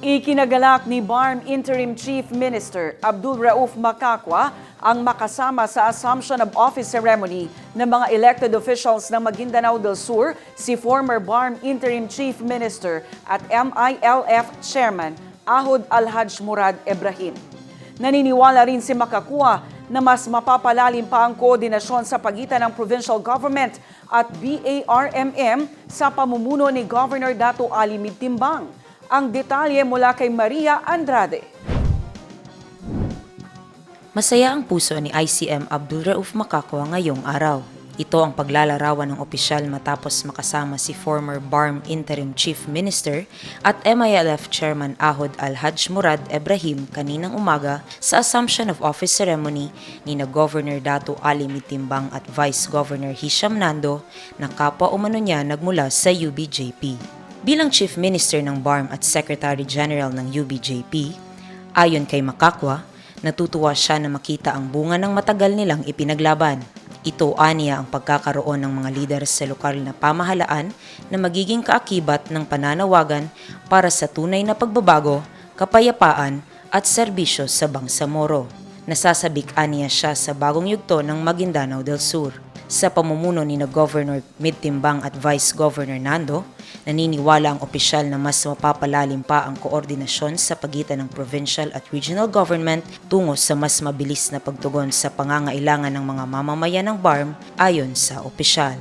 Ikinagalak ni BARM Interim Chief Minister Abdul Rauf Macacua ang makasama sa Assumption of Office Ceremony ng mga elected officials ng Maguindanao del Sur, si former BARM Interim Chief Minister at MILF Chairman Ahod Alhaj Murad Ibrahim. Naniniwala rin si Macacua na mas mapapalalim pa ang koordinasyon sa pagitan ng provincial government at BARMM sa pamumuno ni Governor Dato Ali Timbang. Ang detalye mula kay Maria Andrade. Masaya ang puso ni ICM Abdul Rauf Macacua ngayong araw. Ito ang paglalarawan ng opisyal matapos makasama si former BARM Interim Chief Minister at MILF Chairman Ahod Alhaj Murad Ibrahim kaninang umaga sa Assumption of Office Ceremony ni na Governor Dato Ali Timbang at Vice Governor Hisham Nando na kapwa umano niya nagmula sa UBJP. Bilang Chief Minister ng BARM at Secretary General ng UBJP, ayon kay Macacua, natutuwa siya na makita ang bunga ng matagal nilang ipinaglaban. Ito aniya ang pagkakaroon ng mga lider sa lokal na pamahalaan na magiging kaakibat ng pananawagan para sa tunay na pagbabago, kapayapaan at serbisyo sa Bangsamoro. Nasasabik aniya siya sa bagong yugto ng Maguindanao del Sur. Sa pamumuno ni na Governor Timbang at Vice Governor Nando, naniniwala ang opisyal na mas mapapalalim pa ang koordinasyon sa pagitan ng provincial at regional government tungo sa mas mabilis na pagtugon sa pangangailangan ng mga mamamayan ng BARM ayon sa opisyal.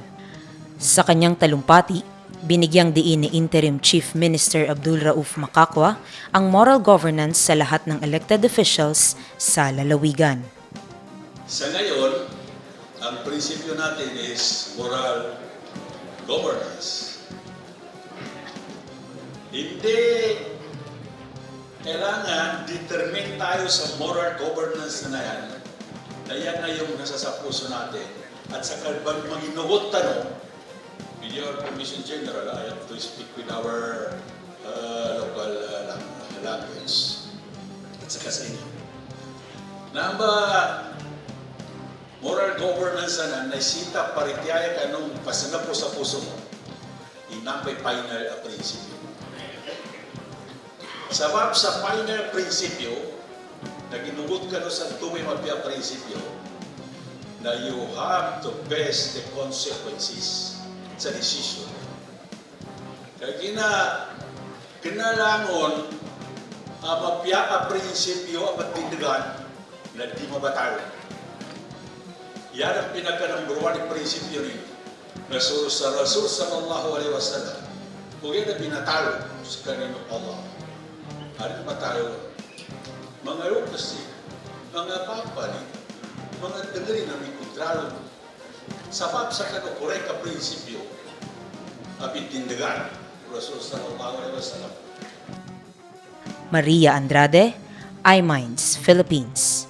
Sa kanyang talumpati, binigyang diin ni Interim Chief Minister Abdul Rauf Macacua ang moral governance sa lahat ng elected officials sa lalawigan. Sa ngayon, ang prinsipyo natin is moral governance. Hindi kailangan determine tayo sa moral governance na yan na yung nasa sa puso natin. At sa kalbang maginugot tanong, with your permission, General, I have to speak with our local language. At saka sa inyo. Namba, moral governance na naisita paritiyaya ka nung pasana po sa puso mo, inapay final a prinsipyo. Sabab sa final prinsipyo, na ginugot ka no sa tumay mapia prinsipyo, na you have to face the consequences sa decision. Kaya kinalangon mapia a prinsipyo at tindagan na di mabataw. Yan ang pinaka-number one prinsipyo rin na sa Rasul sallallahu alaihi wasallam. Kung yan ang binatalo sa kaninong Allah, ano matalo? Mga kasi, mga papali, mga dagari na may kontralo. Sabab sa kanukurek ka prinsipyo, apitindagan, Rasul sallallahu alaihi wasallam. Maria Andrade, iMinds, Philippines.